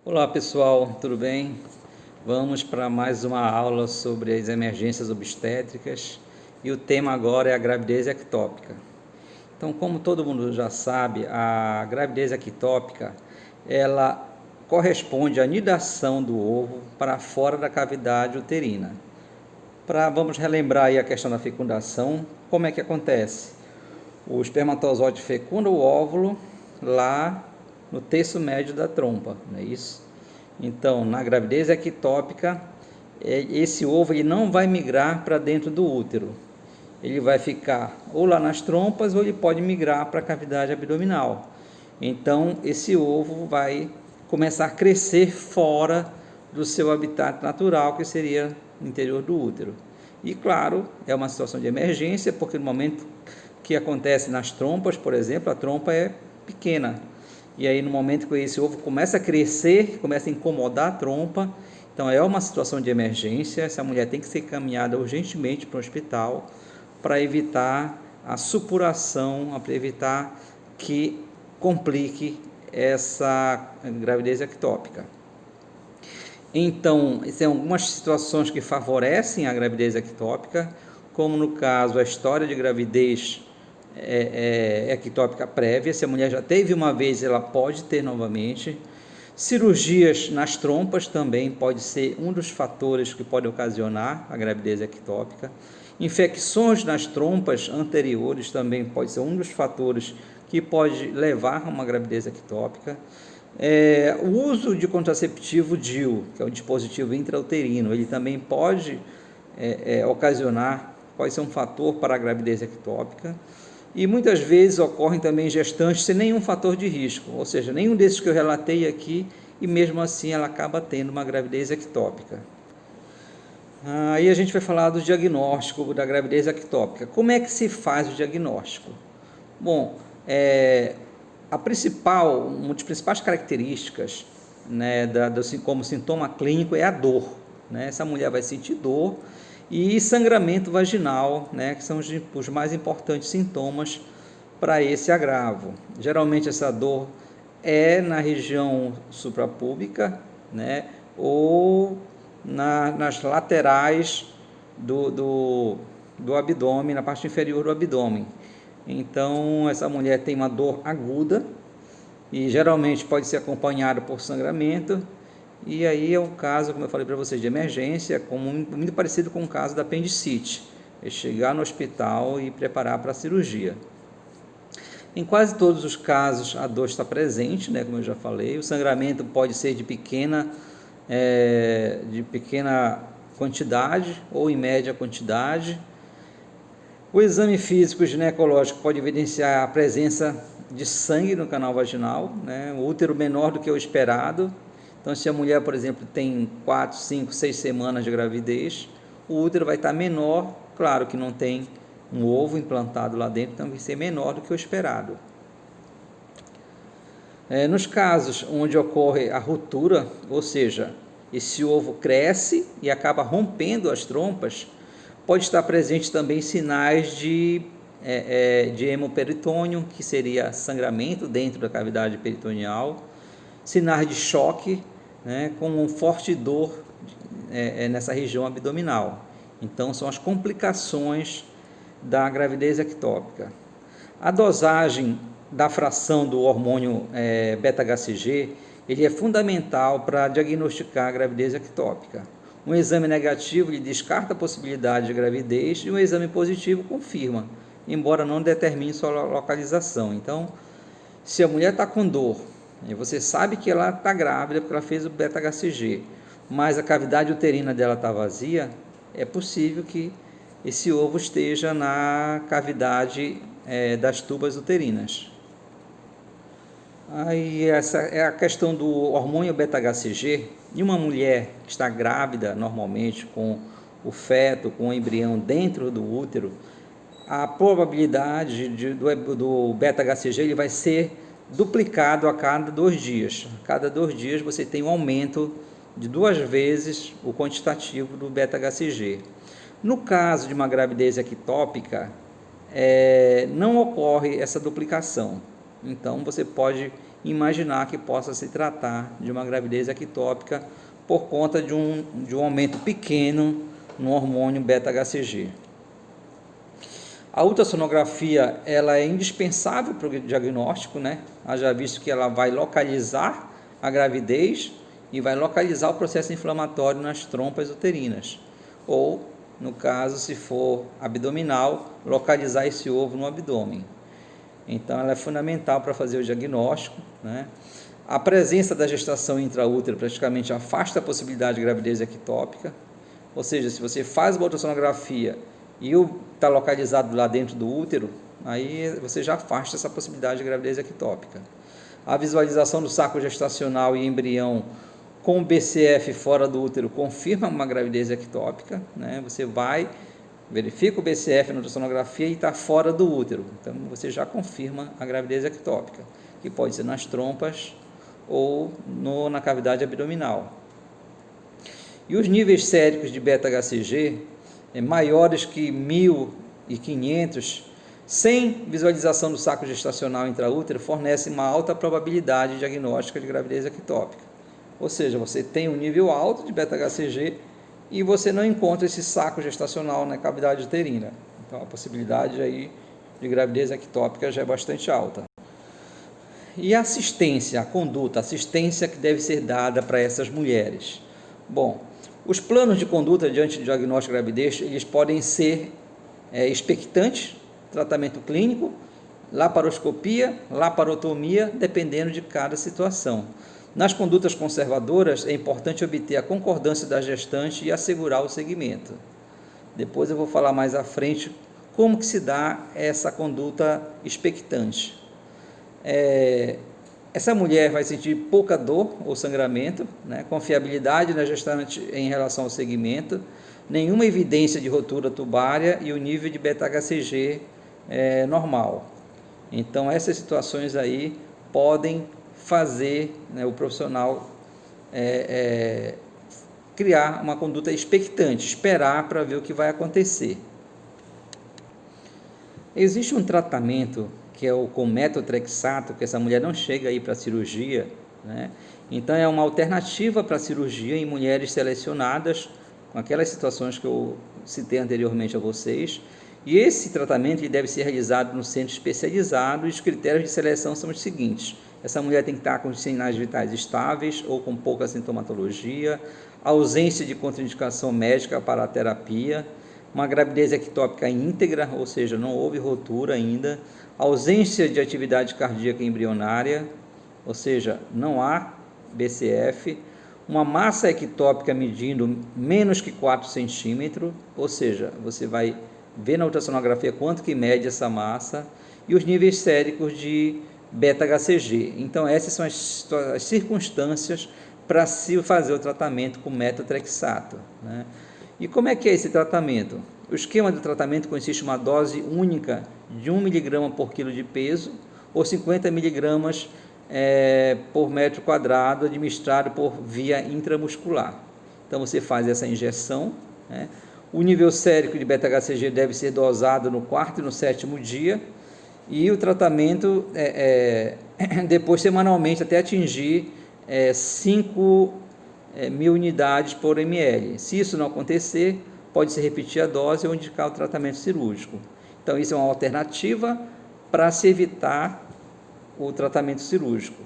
Olá pessoal, tudo bem? Vamos para mais uma aula sobre as emergências obstétricas e o tema agora é a gravidez ectópica. Então, como todo mundo já sabe, a gravidez ectópica ela corresponde à nidação do ovo para fora da cavidade uterina. Vamos relembrar aí a questão da fecundação, como é que acontece? O espermatozoide fecunda o óvulo lá no terço médio da trompa, não é isso? Então, na gravidez ectópica, esse ovo ele não vai migrar para dentro do útero. Ele vai ficar ou lá nas trompas ou ele pode migrar para a cavidade abdominal. Então, esse ovo vai começar a crescer fora do seu habitat natural, que seria no interior do útero. E claro, é uma situação de emergência, porque no momento que acontece nas trompas, por exemplo, a trompa é pequena. E aí no momento que esse ovo começa a crescer, começa a incomodar a trompa, então é uma situação de emergência, essa mulher tem que ser encaminhada urgentemente para o hospital para evitar a supuração, para evitar que complique essa gravidez ectópica. Então, tem algumas situações que favorecem a gravidez ectópica, como no caso a história de gravidez ectópica prévia. Se a mulher já teve uma vez, ela pode ter novamente. Cirurgias nas trompas também pode ser um dos fatores que pode ocasionar a gravidez ectópica. Infecções nas trompas anteriores também pode ser um dos fatores que pode levar a uma gravidez ectópica. O uso de contraceptivo DIU, que é o dispositivo intrauterino, ele também pode ocasionar, pode ser um fator para a gravidez ectópica. E muitas vezes ocorrem também gestantes sem nenhum fator de risco, ou seja, nenhum desses que eu relatei aqui, e mesmo assim ela acaba tendo uma gravidez ectópica. Aí a gente vai falar do diagnóstico da gravidez ectópica. Como é que se faz o diagnóstico? Bom, uma das principais características, né, como sintoma clínico é a dor, né? Essa mulher vai sentir dor e sangramento vaginal, né, que são os mais importantes sintomas para esse agravo. Geralmente essa dor é na região suprapúbica, né, ou nas laterais do abdômen, na parte inferior do abdômen. Então, essa mulher tem uma dor aguda e geralmente pode ser acompanhada por sangramento. E aí é um caso, como eu falei para vocês, de emergência, muito parecido com o caso da apendicite. É chegar no hospital e preparar para a cirurgia. Em quase todos os casos, a dor está presente, né, como eu já falei. O sangramento pode ser de pequena quantidade ou em média quantidade. O exame físico ginecológico pode evidenciar a presença de sangue no canal vaginal, né? O útero menor do que o esperado. Então, se a mulher, por exemplo, tem 4, 5, 6 semanas de gravidez, o útero vai estar menor, claro que não tem um ovo implantado lá dentro, então vai ser menor do que o esperado. Nos casos onde ocorre a ruptura, ou seja, esse ovo cresce e acaba rompendo as trompas, pode estar presente também sinais de hemoperitônio, que seria sangramento dentro da cavidade peritoneal, sinais de choque, né, com uma forte dor nessa região abdominal. Então, são as complicações da gravidez ectópica. A dosagem da fração do hormônio beta-HCG, ele é fundamental para diagnosticar a gravidez ectópica. Um exame negativo ele descarta a possibilidade de gravidez e um exame positivo confirma, embora não determine sua localização. Então, se a mulher está com dor, e você sabe que ela está grávida porque ela fez o beta-HCG, mas a cavidade uterina dela está vazia, é possível que esse ovo esteja na cavidade das tubas uterinas. Aí essa é a questão do hormônio beta-HCG. Em uma mulher que está grávida normalmente com o feto, com o embrião dentro do útero, a probabilidade do beta-HCG ele vai ser duplicado a cada 2 dias. A cada 2 dias você tem um aumento de 2 vezes o quantitativo do beta-HCG. No caso de uma gravidez ectópica, não ocorre essa duplicação. Então, você pode imaginar que possa se tratar de uma gravidez ectópica por conta de um aumento pequeno no hormônio beta-HCG. A ultrassonografia ela é indispensável para o diagnóstico, né? Haja visto que ela vai localizar a gravidez e vai localizar o processo inflamatório nas trompas uterinas. Ou, no caso, se for abdominal, localizar esse ovo no abdômen. Então, ela é fundamental para fazer o diagnóstico, né? A presença da gestação intraútero praticamente afasta a possibilidade de gravidez ectópica. Ou seja, se você faz uma ultrassonografia e está localizado lá dentro do útero, aí você já afasta essa possibilidade de gravidez ectópica. A visualização do saco gestacional e embrião com BCF fora do útero confirma uma gravidez ectópica, né? Você verifica o BCF na ultrassonografia e está fora do útero, então você já confirma a gravidez ectópica, que pode ser nas trompas ou na cavidade abdominal. E os níveis séricos de beta-HCG maiores que 1.500, sem visualização do saco gestacional intraútero, fornecem uma alta probabilidade diagnóstica de gravidez ectópica. Ou seja, você tem um nível alto de beta-HCG e você não encontra esse saco gestacional na cavidade uterina. Então, a possibilidade aí de gravidez ectópica já é bastante alta. E a assistência, a conduta, a assistência que deve ser dada para essas mulheres? Bom, os planos de conduta diante do diagnóstico de gravidez, eles podem ser expectantes, tratamento clínico, laparoscopia, laparotomia, dependendo de cada situação. Nas condutas conservadoras, é importante obter a concordância da gestante e assegurar o segmento. Depois eu vou falar mais à frente como que se dá essa conduta expectante. Essa mulher vai sentir pouca dor ou sangramento, né? Confiabilidade na gestante em relação ao segmento, nenhuma evidência de rotura tubária e o nível de beta-HCG normal. Então, essas situações aí podem fazer, né, o profissional criar uma conduta expectante, esperar para ver o que vai acontecer. Existe um tratamento que é o com metotrexato, que essa mulher não chega aí para cirurgia, né? Então é uma alternativa para a cirurgia em mulheres selecionadas com aquelas situações que eu citei anteriormente a vocês, e esse tratamento ele deve ser realizado no centro especializado, e os critérios de seleção são os seguintes: essa mulher tem que estar com os sinais vitais estáveis ou com pouca sintomatologia, ausência de contraindicação médica para a terapia, uma gravidez ectópica íntegra, ou seja, não houve rotura ainda, ausência de atividade cardíaca embrionária, ou seja, não há BCF, uma massa ectópica medindo menos que 4 centímetros, ou seja, você vai ver na ultrassonografia quanto que mede essa massa, e os níveis séricos de beta-HCG. Então, essas são as circunstâncias para se fazer o tratamento com metotrexato, né? E como é que é esse tratamento? O esquema do tratamento consiste em uma dose única de 1 mg por quilo de peso ou 50 mg por metro quadrado, administrado por via intramuscular. Então, você faz essa injeção, né? O nível sérico de beta-HCG deve ser dosado no 4º e no 7º dia, e o tratamento depois semanalmente até atingir 5 mil unidades por ml. Se isso não acontecer, pode-se repetir a dose ou indicar o tratamento cirúrgico. Então, isso é uma alternativa para se evitar o tratamento cirúrgico.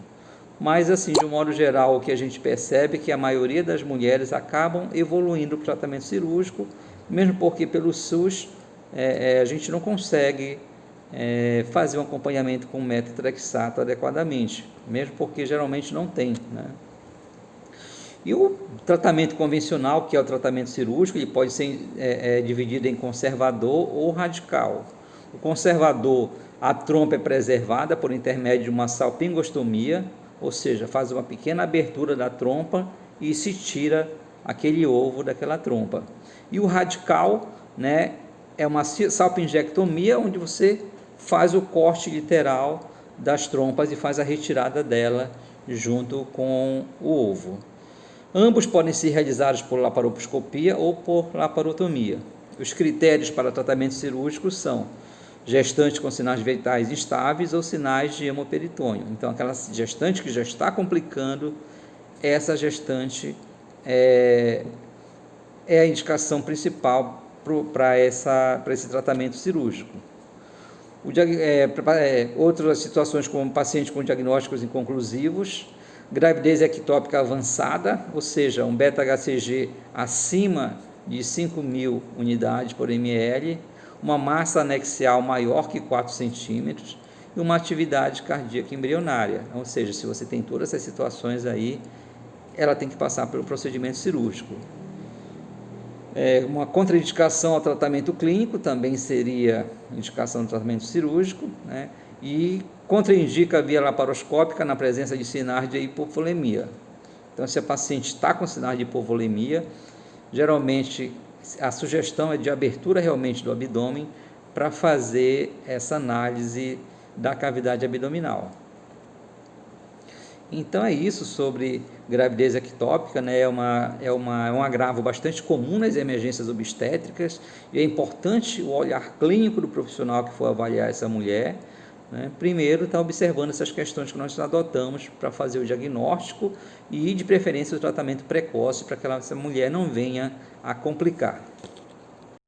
Mas, assim, de um modo geral, o que a gente percebe é que a maioria das mulheres acabam evoluindo para o tratamento cirúrgico, mesmo porque pelo SUS a gente não consegue fazer um acompanhamento com metotrexato adequadamente, mesmo porque geralmente não tem, né? E o tratamento convencional, que é o tratamento cirúrgico, ele pode ser dividido em conservador ou radical. O conservador, a trompa é preservada por intermédio de uma salpingostomia, ou seja, faz uma pequena abertura da trompa e se tira aquele ovo daquela trompa. E o radical, né, é uma salpingectomia, onde você faz o corte literal das trompas e faz a retirada dela junto com o ovo. Ambos podem ser realizados por laparoscopia ou por laparotomia. Os critérios para tratamento cirúrgico são gestante com sinais vitais instáveis ou sinais de hemoperitônio. Então, aquela gestante que já está complicando, essa gestante é a indicação principal para esse tratamento cirúrgico. Outras situações, como paciente com diagnósticos inconclusivos, gravidez ectópica avançada, ou seja, um beta-HCG acima de 5.000 unidades por ml, uma massa anexial maior que 4 centímetros e uma atividade cardíaca embrionária. Ou seja, se você tem todas essas situações aí, ela tem que passar pelo procedimento cirúrgico. Uma contraindicação ao tratamento clínico também seria indicação do tratamento cirúrgico, né? E contraindica a via laparoscópica na presença de sinais de hipovolemia. Então, se a paciente está com sinais de hipovolemia, geralmente a sugestão é de abertura realmente do abdômen para fazer essa análise da cavidade abdominal. Então é isso sobre gravidez ectópica, né? É um agravo bastante comum nas emergências obstétricas e é importante o olhar clínico do profissional que for avaliar essa mulher, né? Primeiro, está observando essas questões que nós adotamos para fazer o diagnóstico e, de preferência, o tratamento precoce para que essa mulher não venha a complicar.